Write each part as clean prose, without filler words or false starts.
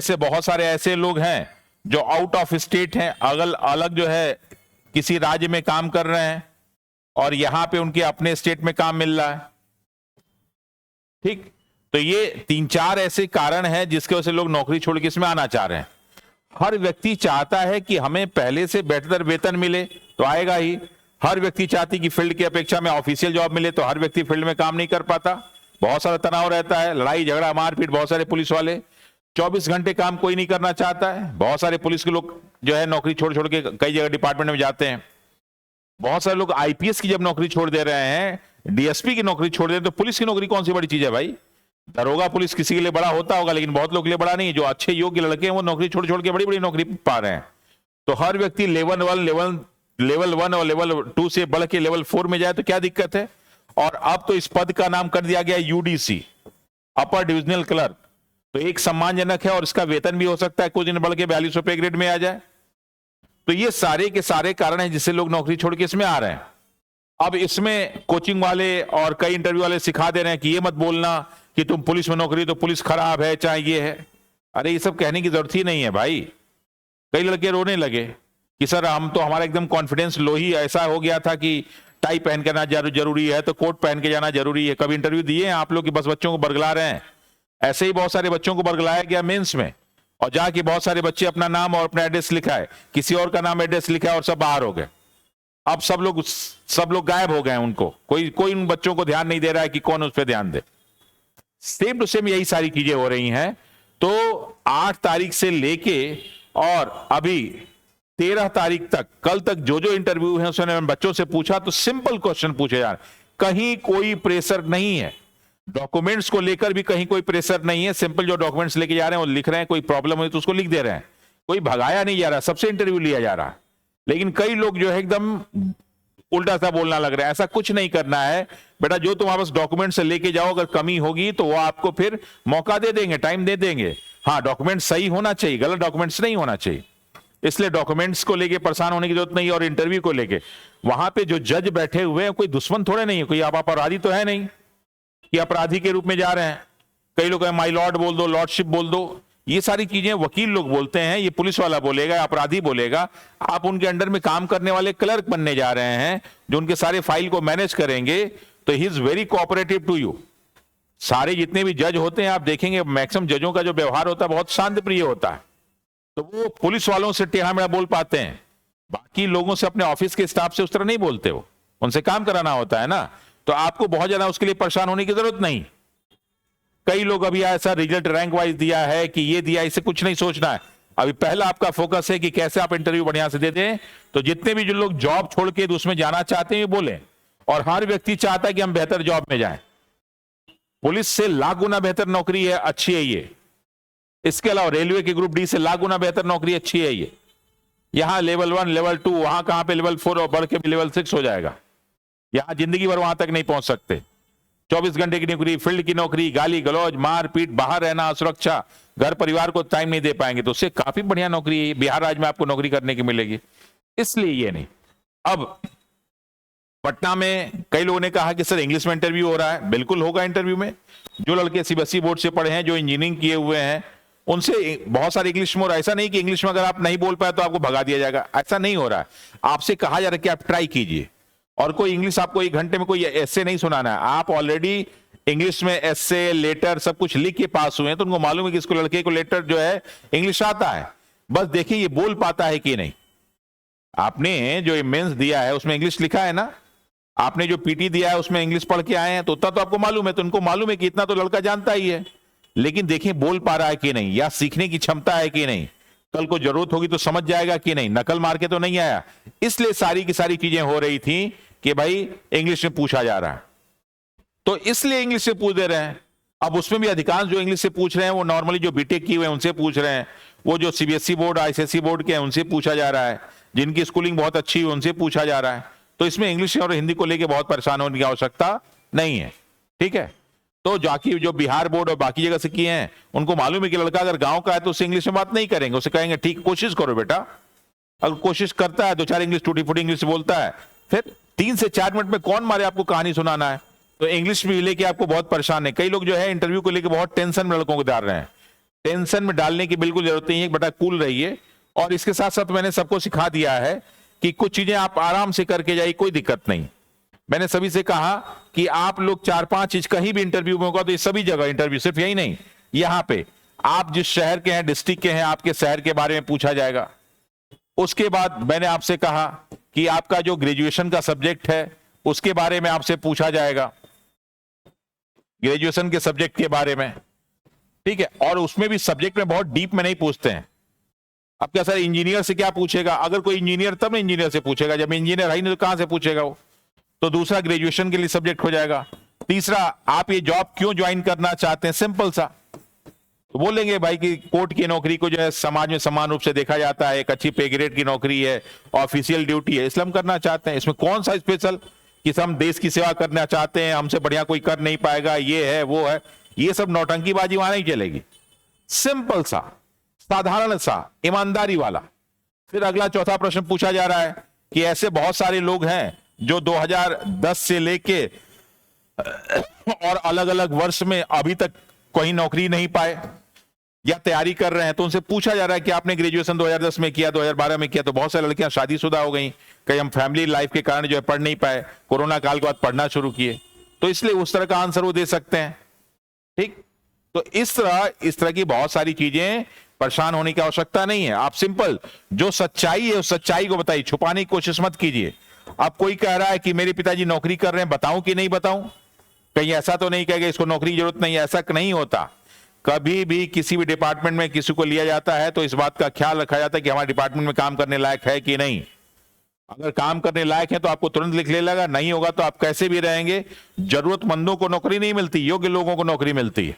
से बहुत सारे ऐसे लोग हैं जो आउट ऑफ स्टेट हैं, अलग अलग जो है किसी राज्य में काम कर रहे हैं और यहां पे उनके अपने स्टेट में काम मिल रहा है। ठीक, तो ये 3-4 ऐसे कारण हैं जिसके वजह से लोग नौकरी छोड़ के इसमें आना चाह रहे हैं। हर व्यक्ति चाहता है कि हमें पहले से बेहतर वेतन मिले, तो आएगा ही। हर व्यक्ति चाहती कि फील्ड की अपेक्षा में ऑफिशियल जॉब मिले, तो हर व्यक्ति फील्ड में काम नहीं कर पाता। बहुत सारा तनाव रहता है, लड़ाई झगड़ा मारपीट। बहुत सारे पुलिस वाले 24 घंटे काम कोई नहीं करना चाहता है। बहुत सारे पुलिस के लोग जो है नौकरी छोड़ छोड़ के कई जगह डिपार्टमेंट में जाते हैं। बहुत सारे लोग आईपीएस की जब नौकरी छोड़ दे रहे हैं, डीएसपी की नौकरी छोड़ दे रहे हैं, तो पुलिस की नौकरी कौन सी बड़ी चीज है भाई? दरोगा पुलिस किसी के लिए बड़ा होता होगा, लेकिन बहुत लोग के लिए बड़ा नहीं है। जो अच्छे योग्य लड़के हैं वो नौकरी छोड़ छोड़ के बड़ी बड़ी नौकरी पा रहे हैं। तो हर व्यक्ति लेवल 1 और लेवल 2 से बढ़ के लेवल 4 में जाए तो क्या दिक्कत है? और अब तो इस पद का नाम कर दिया गया यूडीसी, अपर डिविजनल क्लर्क। तो एक सम्मानजनक है और इसका वेतन भी हो सकता है कुछ दिन बढ़ के 42 रुपए ग्रेड में आ जाए। तो ये सारे के सारे कारण हैं जिससे लोग नौकरी छोड़ के इसमें आ रहे हैं। अब इसमें कोचिंग वाले और कई इंटरव्यू वाले सिखा दे रहे हैं कि ये मत बोलना कि तुम पुलिस में नौकरी, तो पुलिस खराब है, चाहे ये है। अरे ये सब कहने की जरूरत ही नहीं है भाई। कई लड़के रोने लगे कि सर हम तो, हमारा एकदम कॉन्फिडेंस लो ही ऐसा हो गया था कि टाई पहन के जाना जरूरी है, तो कोट पहन के जाना जरूरी है। कभी इंटरव्यू दिए हैं आप लोग कि बस बच्चों को बरगला रहे हैं? ऐसे ही बहुत सारे बच्चों को बरगलाया गया मेंस में, और जाके बहुत सारे बच्चे अपना नाम और अपना एड्रेस लिखा है, किसी और का नाम एड्रेस लिखा है और सब बाहर हो गए। अब सब लोग गायब हो गए। उनको कोई उन बच्चों को ध्यान नहीं दे रहा है कि कौन उस पर ध्यान दे। सेम टू सेम यही सारी चीजें हो रही हैं। तो 8 तारीख से लेके और अभी 13 तारीख तक, कल तक जो जो इंटरव्यू है उसने बच्चों से पूछा तो सिंपल क्वेश्चन पूछे जा रहे, कहीं कोई प्रेशर नहीं है। डॉक्यूमेंट्स को लेकर भी कहीं कोई प्रेशर नहीं है। सिंपल जो डॉक्यूमेंट्स लेके जा रहे हैं वो लिख रहे हैं, कोई प्रॉब्लम हुई तो उसको लिख दे रहे हैं। कोई भगाया नहीं जा रहा, सबसे इंटरव्यू लिया जा रहा है। लेकिन कई लोग जो है एकदम उल्टा सा बोलना लग रहा है। ऐसा कुछ नहीं करना है बेटा, जो तुम वापस डॉक्यूमेंट से लेके जाओ, अगर कमी होगी तो वो आपको फिर मौका दे देंगे, टाइम दे देंगे। हाँ, डॉक्यूमेंट सही होना चाहिए, गलत डॉक्यूमेंट्स नहीं होना चाहिए। इसलिए डॉक्यूमेंट्स को लेके परेशान होने की जरूरत नहीं। और इंटरव्यू को लेके वहां पे जो जज बैठे हुए हैं कोई दुश्मन थोड़े नहीं है, कोई आप अपराधी तो है नहीं कि अपराधी के रूप में जा रहे हैं। कई लोग माई लॉर्ड बोल दो, लॉर्डशिप बोल दो, ये सारी चीजें वकील लोग बोलते हैं, ये पुलिस वाला बोलेगा, अपराधी बोलेगा। आप उनके अंडर में काम करने वाले क्लर्क बनने जा रहे हैं जो उनके सारे फाइल को मैनेज करेंगे। तो he is very cooperative to you. सारे जितने भी जज होते हैं आप देखेंगे मैक्सिमम जजों का जो व्यवहार होता है बहुत शांत प्रिय होता है। तो वो पुलिस वालों से टेढ़ा मेढ़ा बोल पाते हैं, बाकी लोगों से, अपने ऑफिस के स्टाफ से उस तरह नहीं बोलते। वो उनसे काम कराना होता है ना, तो आपको बहुत ज्यादा उसके लिए परेशान होने की जरूरत नहीं। कई लोग अभी ऐसा रिजल्ट रैंक वाइज दिया है कि ये दिया, इसे कुछ नहीं सोचना है। अभी पहला आपका फोकस है कि कैसे आप इंटरव्यू बढ़िया से दे दें। तो जितने भी जो लोग जॉब छोड़ के उसमें जाना चाहते हैं बोले, और हर व्यक्ति चाहता है कि हम बेहतर जॉब में जाएं। पुलिस से लाख गुना बेहतर नौकरी है, अच्छी है ये। इसके अलावा रेलवे के ग्रुप डी से लाख गुना बेहतर नौकरी अच्छी है ये। यहां लेवल 1 लेवल 2, वहां कहां पे लेवल 4 और बढ़ के भी लेवल 6 हो जाएगा। यहां जिंदगी भर वहां तक नहीं पहुंच सकते। 24 घंटे की नौकरी, फील्ड की नौकरी, गाली गलौज, मारपीट, बाहर रहना, असुरक्षा, घर परिवार को टाइम नहीं दे पाएंगे। तो उससे काफी बढ़िया नौकरी है, बिहार राज्य में आपको नौकरी करने की मिलेगी। इसलिए ये नहीं। अब पटना में कई लोगों ने कहा कि सर इंग्लिश में इंटरव्यू हो रहा है। बिल्कुल होगा इंटरव्यू में। जो लड़के सीबीएसई बोर्ड से पढ़े हैं, जो इंजीनियरिंग किए हुए हैं, उनसे बहुत सारे इंग्लिश में। और ऐसा नहीं कि इंग्लिश में अगर आप नहीं बोल पाए तो आपको भगा दिया जाएगा, ऐसा नहीं हो रहा है। आपसे कहा जा रहा है कि आप ट्राई कीजिए। और कोई इंग्लिश आपको 1 घंटे में कोई ऐसे नहीं सुनाना है। आप ऑलरेडी इंग्लिश में एस्से, लेटर सब कुछ लिख के पास हुए हैं, तो उनको मालूम है कि इसको, लड़के को लेटर जो है इंग्लिश आता है। बस देखिए ये बोल पाता है कि नहीं। आपने जो मेंस दिया है उसमें इंग्लिश लिखा है ना, आपने जो पीटी दिया है उसमें इंग्लिश पढ़ के आए हैं, तो उतना तो आपको मालूम है। तो उनको मालूम है कि इतना तो लड़का जानता ही है। लेकिन देखिए बोल पा रहा है कि नहीं, या सीखने की क्षमता है कि नहीं, कल को जरूरत होगी तो समझ जाएगा कि नहीं, नकल मार के तो नहीं आया। इसलिए सारी की सारी चीजें हो रही थी कि भाई इंग्लिश में पूछा जा रहा है, तो इसलिए इंग्लिश से पूछ दे रहे हैं। अब उसमें भी अधिकांश जो इंग्लिश से पूछ रहे हैं वो नॉर्मली जो बीटेक किए हुए हैं उनसे पूछ रहे हैं। वो जो सीबीएसई बोर्ड, आईसीएसई बोर्ड के हैं उनसे पूछा जा रहा है। जिनकी स्कूलिंग बहुत अच्छी है उनसे पूछा जा रहा है। तो इसमें इंग्लिश और हिंदी को लेकर बहुत परेशान होने की आवश्यकता नहीं है। ठीक है, तो जाके जो बिहार बोर्ड और बाकी जगह से किए हैं उनको मालूम है कि लड़का अगर गांव का है तो उससे इंग्लिश में बात नहीं करेंगे, उसे कहेंगे ठीक कोशिश करो बेटा। अगर कोशिश करता है, 2-4 इंग्लिश टूटी फूटी इंग्लिश बोलता है, फिर 3 से 4 मिनट में कौन मारे आपको कहानी सुनाना है। तो इंग्लिश भी लेके आपको बहुत परेशान है। कई लोग जो है इंटरव्यू को लेकर बहुत टेंशन में लड़कों को डाल रहे हैं। टेंशन में डालने की बिल्कुल जरूरत नहीं है, बेटा कूल रहिए। और इसके साथ साथ मैंने सबको सिखा दिया है कि कुछ चीजें आप आराम से करके जाइए, कोई दिक्कत नहीं। मैंने सभी से कहा कि आप लोग 4-5 चीज कहीं भी इंटरव्यू में होगा तो ये सभी जगह इंटरव्यू, सिर्फ यही नहीं, यहां पे आप जिस शहर के हैं, डिस्ट्रिक्ट के हैं, आपके शहर के बारे में पूछा जाएगा। उसके बाद मैंने आपसे कहा कि आपका जो ग्रेजुएशन का सब्जेक्ट है उसके बारे में आपसे पूछा जाएगा, ग्रेजुएशन के सब्जेक्ट के बारे में, ठीक है। और उसमें भी सब्जेक्ट में बहुत डीप में नहीं पूछते हैं। अब क्या सर इंजीनियर से क्या पूछेगा? अगर कोई इंजीनियर तब इंजीनियर से पूछेगा, जब इंजीनियर है ही नहीं तो कहां से पूछेगा वो? तो दूसरा ग्रेजुएशन के लिए सब्जेक्ट हो जाएगा। तीसरा, आप ये जॉब क्यों ज्वाइन करना चाहते हैं, सिंपल सा तो बोलेंगे भाई कि कोर्ट की नौकरी को जो है समाज में समान रूप से देखा जाता है, एक अच्छी पे ग्रेड की नौकरी है, ऑफिशियल ड्यूटी है, इसलिए हम करना चाहते हैं। इसमें कौन सा स्पेशल कि हम देश की सेवा करना चाहते हैं, हमसे बढ़िया कोई कर नहीं पाएगा, ये है वो है, ये सब नौटंकीबाजी वहां नहीं चलेगी। सिंपल सा, साधारण सा, ईमानदारी वाला। फिर अगला चौथा प्रश्न पूछा जा रहा है कि ऐसे बहुत सारे लोग हैं जो 2010 से लेके और अलग अलग वर्ष में अभी तक कोई नौकरी नहीं पाए या तैयारी कर रहे हैं, तो उनसे पूछा जा रहा है कि आपने ग्रेजुएशन 2010 में किया, 2012 में किया, तो बहुत सारी लड़कियां शादीशुदा हो गई, कहीं हम फैमिली लाइफ के कारण जो है पढ़ नहीं पाए, कोरोना काल के बाद पढ़ना शुरू किए, तो इसलिए उस तरह का आंसर वो दे सकते हैं, ठीक। तो इस तरह की बहुत सारी चीजें, परेशान होने की आवश्यकता नहीं है। आप सिंपल जो सच्चाई है उस सच्चाई को बताइए, छुपाने की कोशिश मत कीजिए। अब कोई कह रहा है कि मेरे पिताजी नौकरी कर रहे हैं, बताऊं कि नहीं बताऊं? कहीं ऐसा तो नहीं कहेगा इसको नौकरी की जरूरत नहीं है, ऐसा नहीं होता। कभी भी किसी भी डिपार्टमेंट में किसी को लिया जाता है तो इस बात का ख्याल रखा जाता है कि हमारे डिपार्टमेंट में काम करने लायक है कि नहीं। अगर काम करने लायक है तो आपको तुरंत लिख ले लगा, नहीं होगा तो आप कैसे भी रहेंगे। जरूरतमंदों को नौकरी नहीं मिलती, योग्य लोगों को नौकरी मिलती है,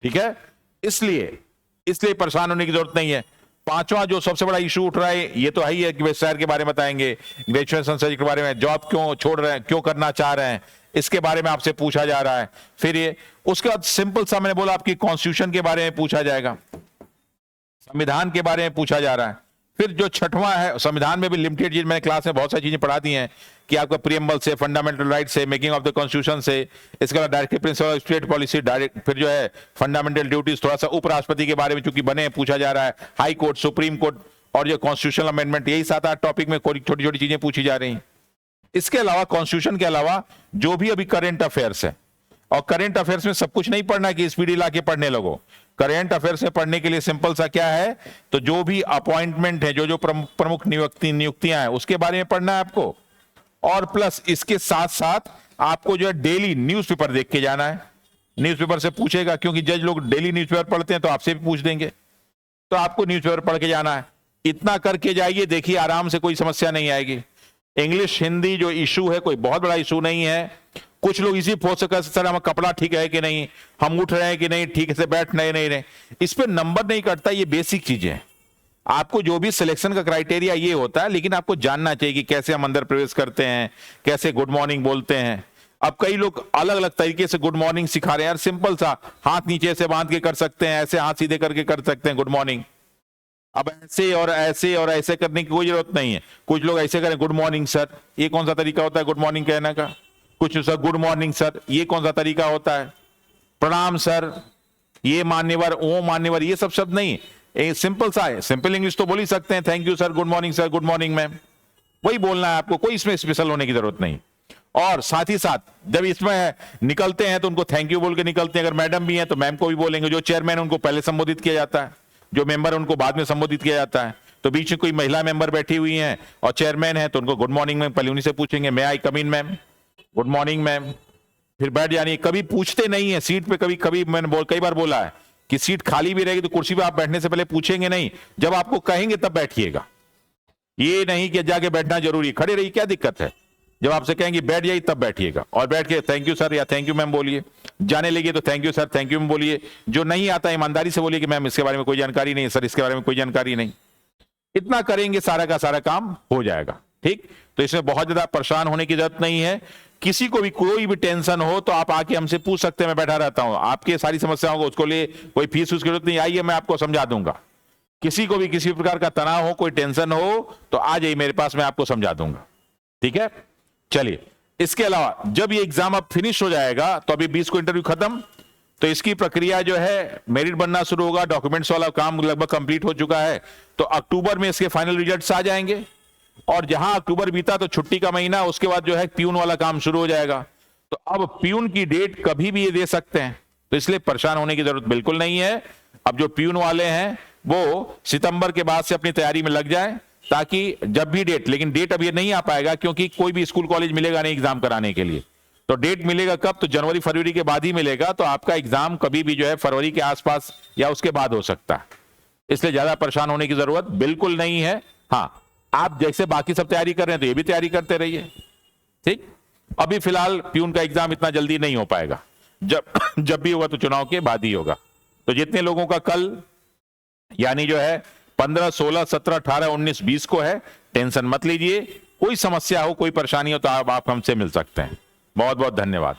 ठीक है। इसलिए परेशान होने की जरूरत नहीं है। पांचवा जो सबसे बड़ा इशू उठ रहा है ये तो है ही है कि वे शहर के बारे में बताएंगे, ग्रेजुएशन सब्जेक्ट के बारे में, जॉब क्यों छोड़ रहे हैं, क्यों करना चाह रहे हैं, इसके बारे में आपसे पूछा जा रहा है। फिर ये उसके बाद सिंपल सा मैंने बोला आपकी कॉन्स्टिट्यूशन के बारे में पूछा जाएगा, संविधान के बारे में पूछा जा रहा है। फिर जो छठवां है, संविधान में भी लिमिटेड चीज, मैंने क्लास में बहुत सारी चीजें पढ़ा दी हैं कि आपका प्रीएम्बल से, फंडामेंटल राइट से, मेकिंग ऑफ द कॉन्स्टिट्यूशन से, इसके बाद directive principle of state policy, direct, फिर जो है फंडामेंटल ड्यूटीज, थोड़ा सा उपराष्ट्रपति के बारे में चूंकि बने पूछा जा रहा है, हाई कोर्ट, सुप्रीम कोर्ट और जो कॉन्स्टिट्यूशनल अमेंडमेंट, यही 7-8 टॉपिक में छोटी छोटी चीजें पूछी जा रही हैं। इसके अलावा कॉन्स्टिट्यूशन के अलावा जो भी अभी करंट अफेयर्स है, और करंट अफेयर्स में सब कुछ नहीं पढ़ना कि स्पीडी ला के पढ़ने लगो। करंट अफेयर्स में पढ़ने के लिए सिंपल सा क्या है, तो जो भी अपॉइंटमेंट है, जो प्रमुख नियुक्तियां हैं उसके बारे में पढ़ना है आपको। और प्लस इसके साथ साथ आपको जो है डेली न्यूज़पेपर देख के जाना है। न्यूज़पेपर से पूछेगा, क्योंकि जज लोग डेली न्यूज़पेपर पढ़ते हैं तो आपसे भी पूछ देंगे, तो आपको न्यूज़पेपर पढ़ के जाना है। इतना करके जाइए, देखिए आराम से, कोई समस्या नहीं आएगी। इंग्लिश हिंदी जो इशू है कोई बहुत बड़ा इशू नहीं है। कुछ लोग इसी पूछ सकते सर हमारा कपड़ा ठीक है कि नहीं, हम उठ रहे हैं कि नहीं, ठीक से बैठ नहीं रहे, इस पे नंबर नहीं कटता। ये बेसिक चीजें हैं। आपको जो भी सिलेक्शन का क्राइटेरिया ये होता है, लेकिन आपको जानना चाहिए कि कैसे हम अंदर प्रवेश करते हैं, कैसे गुड मॉर्निंग बोलते हैं। अब कई लोग अलग अलग तरीके से गुड मॉर्निंग सिखा रहे हैं यार, सिंपल सा, हाथ नीचे से बांध के कर सकते हैं, ऐसे हाथ सीधे करके कर सकते हैं गुड मॉर्निंग। अब ऐसे और ऐसे और ऐसे करने की कोई जरूरत नहीं है। कुछ लोग ऐसे करें, गुड मॉर्निंग सर, ये कौन सा तरीका होता है गुड मॉर्निंग कहने का? कुछ सर गुड मॉर्निंग सर, ये कौन सा तरीका होता है? प्रणाम सर, ये मान्यवर, ओ मान्यवर, ये सब शब्द नहीं। सिंपल सा है, सिंपल इंग्लिश तो बोल ही सकते हैं, thank you sir, good morning sir, good morning ma'am, वही बोलना है आपको, कोई इसमें स्पेशल होने की जरूरत नहीं। और साथ ही साथ जब इसमें निकलते हैं तो उनको थैंक यू बोल के निकलते हैं। अगर मैडम भी हैं तो मैम को भी बोलेंगे। जो चेयरमैन है उनको पहले संबोधित किया जाता है, जो मेंबर उनको बाद में संबोधित किया जाता है। तो बीच में कोई महिला मेंबर बैठी हुई हैं और चेयरमैन है तो उनको गुड मॉर्निंग मैम, पहले उन्हीं से पूछेंगे, may I come in ma'am, good morning ma'am, फिर बैठ जानी। कभी पूछते नहीं है सीट पे, कभी मैंने कई बार बोला है कि सीट खाली भी रहेगी तो कुर्सी पे आप बैठने से पहले पूछेंगे नहीं, जब आपको कहेंगे तब बैठिएगा। ये नहीं कि जाके बैठना जरूरी, खड़े रहिए, क्या दिक्कत है? जब आपसे कहेंगे बैठ जाइए तब बैठिएगा, और बैठ के थैंक यू सर या थैंक यू मैम बोलिए। जाने लगिए तो thank you sir, thank you ma'am बोलिए। जो नहीं आता ईमानदारी से बोलिए कि मैम इसके बारे में कोई जानकारी नहीं, सर इसके बारे में कोई जानकारी नहीं। इतना करेंगे सारा का सारा काम हो जाएगा, ठीक। तो इसमें बहुत ज्यादा परेशान होने की जरूरत नहीं है। किसी को भी कोई भी टेंशन हो तो आप आके हमसे पूछ सकते हैं, मैं बैठा रहता हूं। आपके सारी समस्याओं को, उसको लिए कोई फीस उसकी जरूरत नहीं, आइए मैं आपको समझा दूंगा। किसी को भी किसी प्रकार का तनाव हो, कोई टेंशन हो तो आ जाइए मेरे पास, मैं आपको समझा दूंगा, ठीक है। चलिए, इसके अलावा जब ये एग्जाम अब फिनिश हो जाएगा तो अभी 20 को इंटरव्यू खत्म, तो इसकी प्रक्रिया जो है, मेरिट बनना शुरू होगा, डॉक्यूमेंट्स वाला काम लगभग कंप्लीट हो चुका है, तो अक्टूबर में इसके फाइनल रिजल्ट्स आ जाएंगे। और जहां अक्टूबर बीता तो छुट्टी का महीना, उसके बाद जो है प्यून वाला काम शुरू हो जाएगा। तो अब प्यून की डेट कभी भी ये दे सकते हैं, तो इसलिए परेशान होने की जरूरत बिल्कुल नहीं है। अब जो प्यून वाले हैं वो सितंबर के बाद से अपनी तैयारी में लग जाए, ताकि जब भी डेट, लेकिन डेट अब ये नहीं आ पाएगा क्योंकि कोई भी स्कूल कॉलेज मिलेगा नहीं एग्जाम कराने के लिए। तो डेट मिलेगा कब? तो जनवरी फरवरी के बाद ही मिलेगा। तो आपका एग्जाम कभी भी जो है फरवरी के आसपास या उसके बाद हो सकता है, इसलिए ज्यादा परेशान होने की जरूरत बिल्कुल नहीं है। हाँ, आप जैसे बाकी सब तैयारी कर रहे हैं तो ये भी तैयारी करते रहिए, ठीक। अभी फिलहाल प्यून का एग्जाम इतना जल्दी नहीं हो पाएगा, जब भी होगा तो चुनाव के बाद ही होगा। तो जितने लोगों का कल यानी जो है 15, 16, 17, 18, 19, 20 को है, टेंशन मत लीजिए। कोई समस्या हो, कोई परेशानी हो तो आप हमसे मिल सकते हैं। बहुत बहुत धन्यवाद।